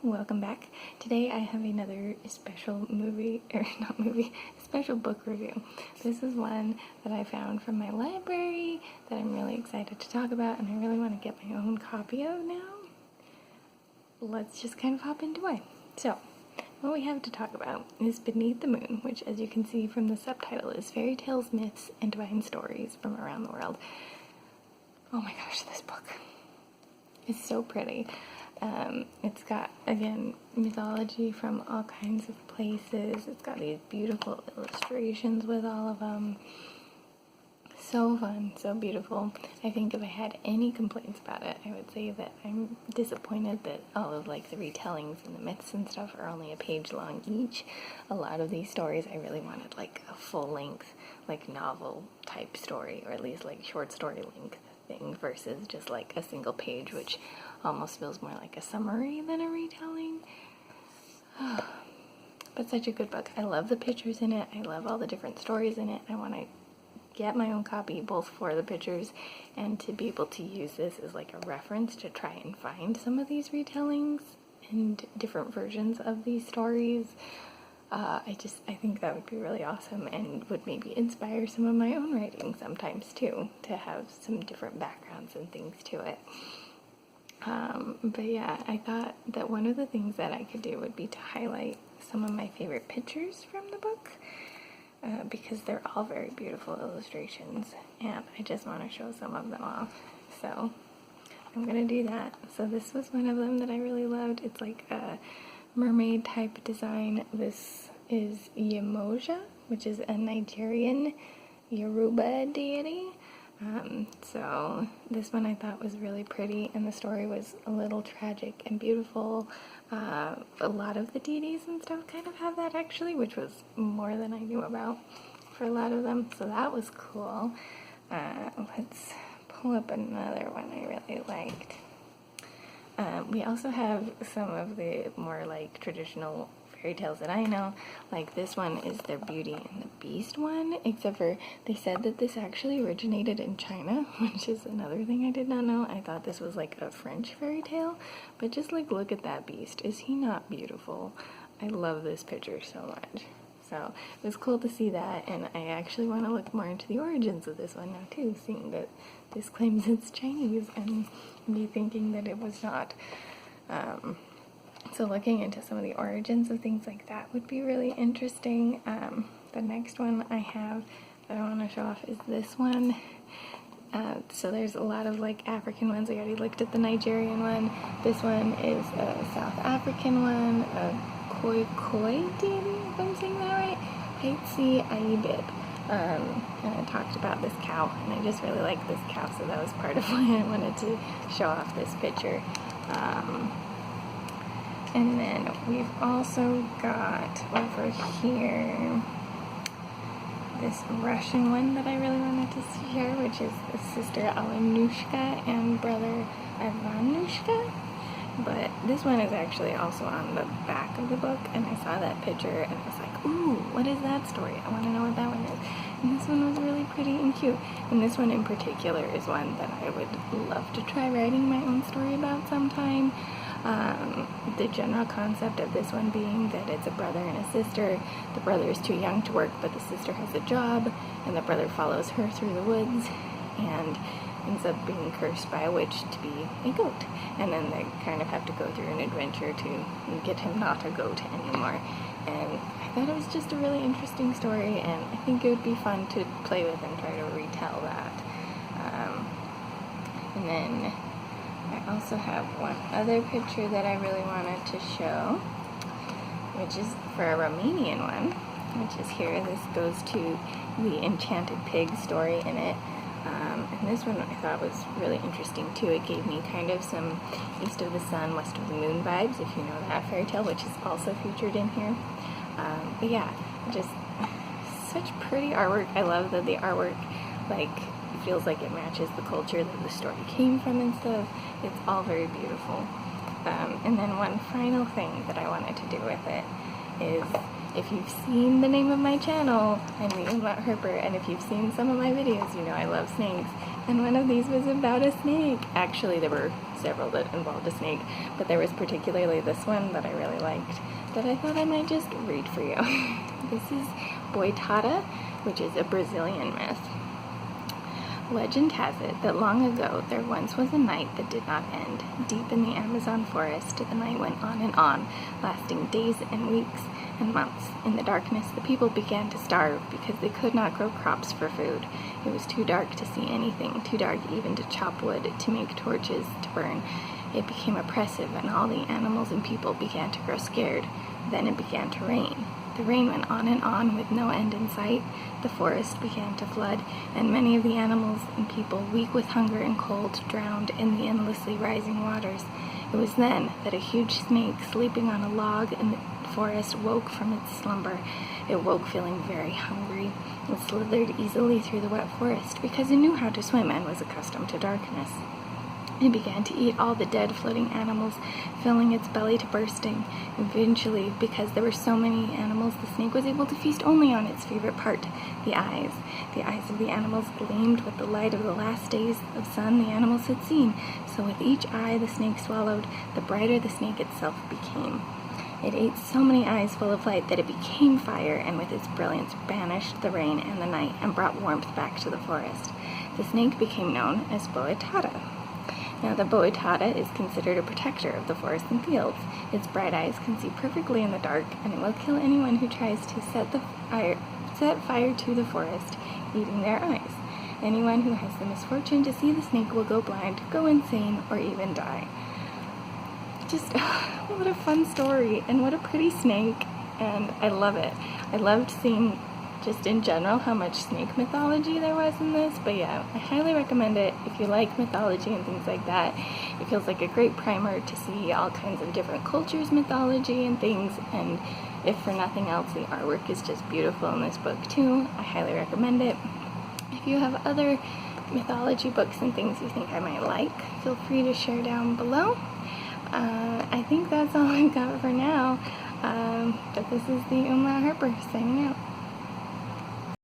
welcome back. Today I have another special special book review. This is one that I found from my library that I'm really excited to talk about, and I really want to get my own copy of now. Let's just kind of hop into it. So, what we have to talk about is Beneath the Moon, which, as you can see from the subtitle, is fairy tales, myths, and divine stories from around the world. Oh my gosh, this book is so pretty. It's got, again, mythology from all kinds of places. It's got these beautiful illustrations with all of them. So fun, so beautiful. I think if I had any complaints about it, I would say that I'm disappointed that all of the retellings and the myths and stuff are only a page long each. A lot of these stories I really wanted a full length novel type story, or at least short story length thing, versus just a single page, which almost feels more like a summary than a retelling. But such a good book. I love the pictures in it. I love all the different stories in it. I want to get my own copy, both for the pictures and to be able to use this as a reference to try and find some of these retellings and different versions of these stories. I think that would be really awesome and would maybe inspire some of my own writing sometimes too, to have some different backgrounds and things to it. But yeah, I thought that one of the things that I could do would be to highlight some of my favorite pictures from the book, because they're all very beautiful illustrations, and I just want to show some of them off. So I'm going to do that. So this was one of them that I really loved. It's a mermaid type design. This is Yemoja, which is a Nigerian Yoruba deity. So this one I thought was really pretty, and the story was a little tragic and beautiful. A lot of the deities and stuff kind of have that actually, which was more than I knew about for a lot of them, so that was cool. Let's pull up another one I really liked. We also have some of the more traditional fairy tales that I know. This one is their Beauty and the Beast one, except for they said that this actually originated in China, which is another thing I did not know. I thought this was a French fairy tale, but just look at that beast. Is he not beautiful? I love this picture so much. So it was cool to see that, and I actually want to look more into the origins of this one now too, seeing that this claims it's Chinese and me thinking that it was not. So looking into some of the origins of things like that would be really interesting. The next one I have that I want to show off is this one. So there's a lot of African ones. I already looked at the Nigerian one. This one is a South African one, a Khoi deity, if I'm saying that right. Haitsi Aibib. And I talked about this cow, and I just really like this cow, so that was part of why I wanted to show off this picture. And then we've also got over here this Russian one that I really wanted to share, which is the sister Alanushka and brother Ivanushka. But this one is actually also on the back of the book, and I saw that picture and I was like, ooh, what is that story? I want to know what that one is. And this one was really pretty and cute. And this one in particular is one that I would love to try writing my own story about sometime. The general concept of this one being that it's a brother and a sister. The brother is too young to work, but the sister has a job, and the brother follows her through the woods and ends up being cursed by a witch to be a goat. And then they kind of have to go through an adventure to get him not a goat anymore. And I thought it was just a really interesting story, and I think it would be fun to play with and try to retell that. And then I also have one other picture that I really wanted to show, which is for a Romanian one, which is here. This goes to the Enchanted Pig story in it. And this one I thought was really interesting too. It gave me kind of some East of the Sun, West of the Moon vibes, if you know that fairy tale, which is also featured in here. But yeah, just such pretty artwork. I love that the artwork feels like it matches the culture that the story came from and stuff. It's all very beautiful. And then one final thing that I wanted to do with it is, if you've seen the name of my channel, I'm Leah Harper, and if you've seen some of my videos, you know I love snakes. And one of these was about a snake. Actually, there were several that involved a snake, but there was particularly this one that I really liked that I thought I might just read for you. This is Boitada, which is a Brazilian myth. Legend has it that long ago there once was a night that did not end. Deep in the Amazon forest, the night went on, lasting days and weeks and months. In the darkness, the people began to starve because they could not grow crops for food. It was too dark to see anything, too dark even to chop wood, to make torches, to burn. It became oppressive, and all the animals and people began to grow scared. Then it began to rain. The rain went on with no end in sight. The forest began to flood, and many of the animals and people, weak with hunger and cold, drowned in the endlessly rising waters. It was then that a huge snake, sleeping on a log in the forest, woke from its slumber. It woke feeling very hungry and slithered easily through the wet forest because it knew how to swim and was accustomed to darkness. It began to eat all the dead floating animals, filling its belly to bursting. Eventually, because there were so many animals, the snake was able to feast only on its favorite part, the eyes. The eyes of the animals gleamed with the light of the last days of sun the animals had seen. So with each eye the snake swallowed, the brighter the snake itself became. It ate so many eyes full of light that it became fire, and with its brilliance banished the rain and the night and brought warmth back to the forest. The snake became known as Boitada. Now, the Boitada is considered a protector of the forest and fields. Its bright eyes can see perfectly in the dark, and it will kill anyone who tries to set fire to the forest, eating their eyes. Anyone who has the misfortune to see the snake will go blind, go insane, or even die. Just, what a fun story, and what a pretty snake, and I love it. I loved seeing just in general how much snake mythology there was in this, but yeah, I highly recommend it if you like mythology and things like that. It feels like a great primer to see all kinds of different cultures' mythology and things, and if for nothing else, the artwork is just beautiful in this book too. I highly recommend it. If you have other mythology books and things you think I might like, feel free to share down below. I think that's all I've got for now, but this is the Uma Harper signing out.